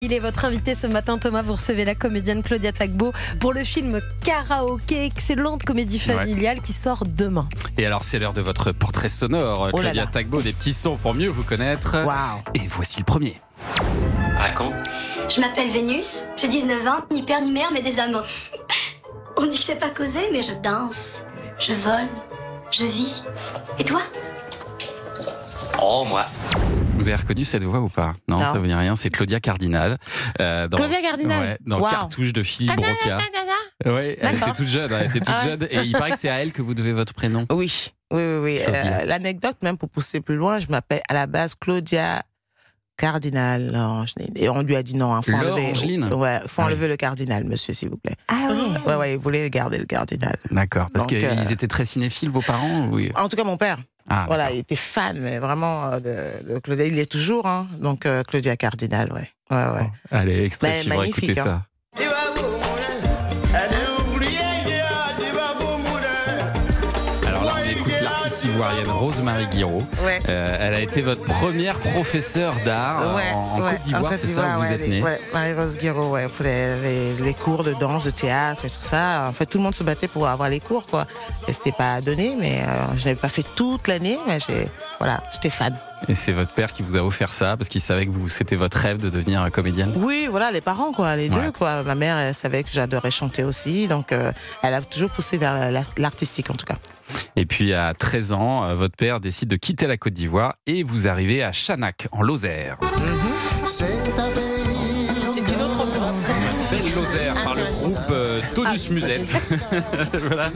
Il est votre invité ce matin, Thomas. Vous recevez la comédienne Claudia Tagbo pour le film Karaoké, excellente comédie familiale qui sort demain. Et alors, c'est l'heure de votre portrait sonore. Claudia Tagbo, des petits sons pour mieux vous connaître. Wow. Et voici le premier. Raconte. Je m'appelle Vénus, j'ai 19 ans, ni père ni mère, mais des amants. On dit que je sais pas causer, mais je danse, je vole, je vis. Et toi? Oh, moi. Vous avez reconnu cette voix ou pas? Non, ça ne vous dit rien. C'est Claudia Cardinal. Claudia Cardinal, dans Cartouche de Philippe Broca. Ouais, elle était toute jeune. Et il paraît que c'est à elle que vous devez votre prénom. Oui. L'anecdote, même pour pousser plus loin, je m'appelle à la base Claudia Cardinal. Et on lui a dit non, faut enlever. Faut enlever le cardinal, monsieur, s'il vous plaît. Ah oui. Ouais, il voulait garder le cardinal. D'accord. Parce qu'ils étaient très cinéphiles, vos parents? Oui. En tout cas, mon père. Ah, voilà, il était fan, mais vraiment de Claudia. Il est toujours, hein. Donc Claudia Cardinal, ouais. Oh, allez, extrait suivant, écoutez ça. Alors là, on écoute l'artiste ivoirienne Rosemary Guiraud. Ouais. Elle a été votre première professeure d'art en Côte d'Ivoire, c'est ça où vous êtes née? Ouais, Marie-Rose Guiraud, ouais. Les cours de danse, de théâtre et tout ça. En fait, tout le monde se battait pour avoir les cours, quoi. Et c'était pas donné, mais je n'avais pas fait toute l'année, mais j'étais fan. Et c'est votre père qui vous a offert ça parce qu'il savait que c'était votre rêve de devenir comédienne? Oui, voilà, les parents, quoi, les deux, quoi. Ma mère, elle savait que j'adorais chanter aussi, donc elle a toujours poussé vers l'artistique, en tout cas. Et puis, à 13 ans, votre père décide de quitter la Côte d'Ivoire et vous arrivez à Chanac, en Lozère. C'est une autre ambiance. Belle Lozère, par le groupe Tonus Musette. Voilà.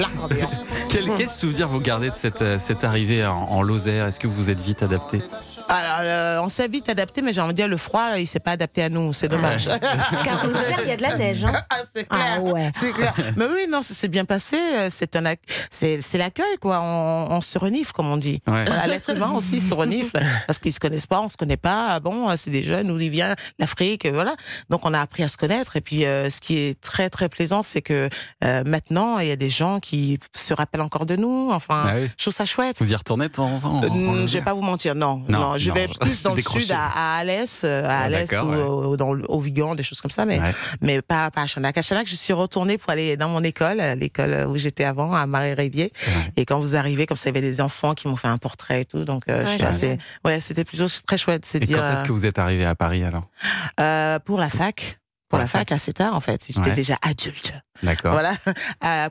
Quel souvenir vous gardez de cette arrivée en Lozère? Est-ce que vous êtes vite adapté? Alors, on s'est vite adapté, mais j'ai envie de dire, le froid, il s'est pas adapté à nous, c'est dommage. Parce qu'à Lozère, il y a de la neige. Hein. C'est clair. Ah ouais. C'est clair. Mais oui, non, ça s'est bien passé. C'est l'accueil, quoi. On se renifle, comme on dit. Ouais. Voilà, l'être humain aussi se renifle, parce qu'ils se connaissent pas, on se connaît pas. Bon, c'est des jeunes, où il vient, l'Afrique, voilà. Donc, on a appris à se connaître. Et puis, ce qui est très, très plaisant, c'est que maintenant, il y a des gens qui se rappellent encore de nous. Enfin, je trouve ça chouette. Vous y retournez de temps en temps? Je vais pas vous mentir, non. Je vais plus dans le sud, à Alès, ou au Vigan, des choses comme ça, mais pas à Chanac. À Chanac, je suis retournée pour aller dans mon école, l'école où j'étais avant, à Marie-Rivier. Et quand vous arrivez, comme ça, il y avait des enfants qui m'ont fait un portrait et tout, donc je suis assez... Ouais, c'était plutôt très chouette. Et quand est-ce que vous êtes arrivé à Paris, alors? Pour la fac. Pour la fac, assez tard, en fait. J'étais déjà adulte. D'accord. Voilà.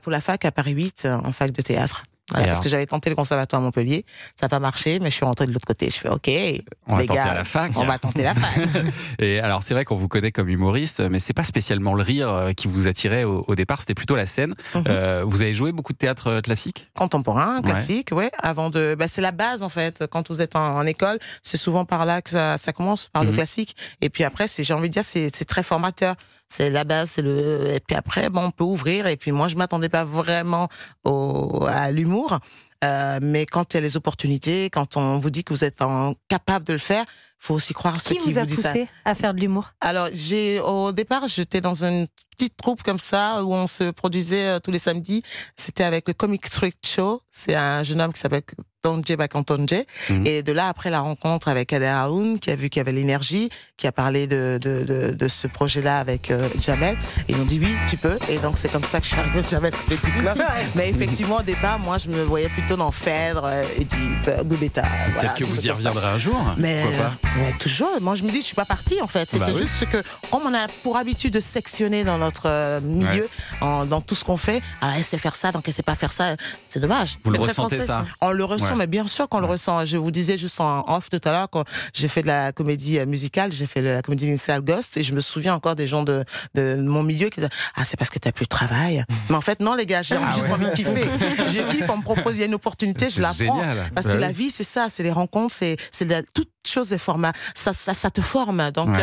Pour la fac, à Paris 8, en fac de théâtre. Voilà, parce que j'avais tenté le conservatoire à Montpellier, ça n'a pas marché, mais je suis rentrée de l'autre côté. Je fais OK, on va tenter la fac. On va tenter la fac. Et alors c'est vrai qu'on vous connaît comme humoriste, mais c'est pas spécialement le rire qui vous attirait au départ, c'était plutôt la scène. Vous avez joué beaucoup de théâtre classique? Contemporain, classique, avant de. C'est la base en fait. Quand vous êtes en école, c'est souvent par là que ça commence, par le classique. Et puis après, j'ai envie de dire, c'est très formateur. C'est la base, et puis après, on peut ouvrir. Et puis moi, je m'attendais pas vraiment à l'humour, mais quand il y a les opportunités, quand on vous dit que vous êtes capable de le faire, faut aussi croire ceux qui vous disent ça. Qui vous a poussé à faire de l'humour? Alors, au départ, j'étais dans une petite troupe comme ça où on se produisait tous les samedis. C'était avec le Comic Street Show. C'est un jeune homme qui s'appelle Tonje Bakantonje. Et de là, après la rencontre avec Kader Aoun, qui a vu qu'il y avait l'énergie, qui a parlé de ce projet-là avec Jamel. Et ils ont dit oui, tu peux. Et donc, c'est comme ça que je suis arrivée au Jamel Petit Club. Mais effectivement, au départ, moi, je me voyais plutôt dans Phèdre, Boubetta. Peut-être que vous y reviendrez un jour. Mais toujours. Moi, je me dis, je suis pas partie, en fait. C'était juste que, comme on a pour habitude de sectionner dans notre milieu, dans tout ce qu'on fait, alors elle sait faire ça, donc elle sait pas faire ça. C'est dommage. Vous le ressentez, ça? On le ressent, mais bien sûr qu'on le ressent. Je vous disais juste en off tout à l'heure, quand j'ai fait de la comédie musicale, j'ai fait la comédie musicale Ghost, et je me souviens encore des gens de mon milieu qui disaient c'est parce que t'as plus de travail. Mais en fait, non, les gars, j'ai juste envie de kiffer. Je kiffe, on me propose, il y a une opportunité, je la prends. Parce que la vie, c'est ça, c'est les rencontres, c'est toute chose, les formats. Ça te forme. Donc,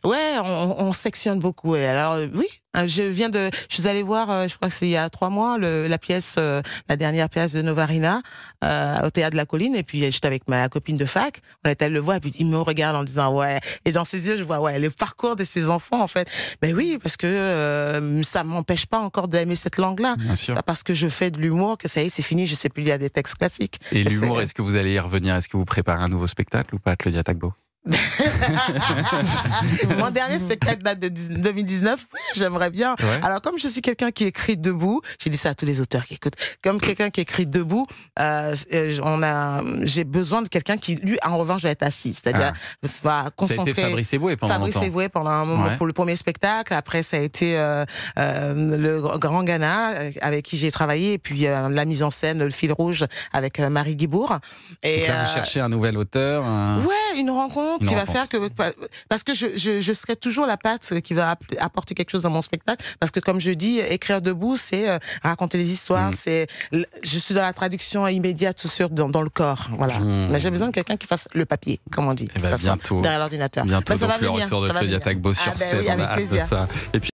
on sectionne beaucoup. Et alors, oui, je suis allée voir, je crois que c'est il y a 3 mois, la dernière pièce de Novarina, au Théâtre de la Colline. Et puis, j'étais avec ma copine de fac. On est allé le voir, et puis il me regarde en disant, et dans ses yeux, je vois, le parcours de ses enfants, en fait. Ben oui, parce que ça m'empêche pas encore d'aimer cette langue-là. C'est pas parce que je fais de l'humour que ça y est, c'est fini, je sais plus lire des textes classiques. Et l'humour, est-ce que vous allez y revenir? Est-ce que vous préparez un nouveau spectacle ou pas, Claudia Tagbo? Mon dernier spectacle date de 2019. Oui, j'aimerais bien. Ouais. Alors, comme je suis quelqu'un qui écrit debout, j'ai dit ça à tous les auteurs qui écoutent, comme quelqu'un qui écrit debout, j'ai besoin de quelqu'un qui, lui, en revanche, va être assis. C'est-à-dire, va concentrer. Ça a été Fabrice Eboué pendant Fabrice longtemps. Eboué pendant un moment pour le premier spectacle. Après, ça a été le Grand Ghana avec qui j'ai travaillé. Et puis, la mise en scène, le fil rouge avec Marie Guibourg. Et Donc là, vous cherchez un nouvel auteur. Ouais, une rencontre qui va faire que... Parce que je serai toujours la patte qui va apporter quelque chose dans mon spectacle. Parce que comme je dis, écrire debout, c'est raconter des histoires. Je suis dans la traduction immédiate dans le corps. Voilà. Mais j'ai besoin de quelqu'un qui fasse le papier, comme on dit. Et bientôt. Derrière l'ordinateur. Bientôt, ça donc va le venir, retour de ça va Claudia venir. Tagbo sur Ah ben scène. oui, On a avec hâte de plaisir. ça. Et puis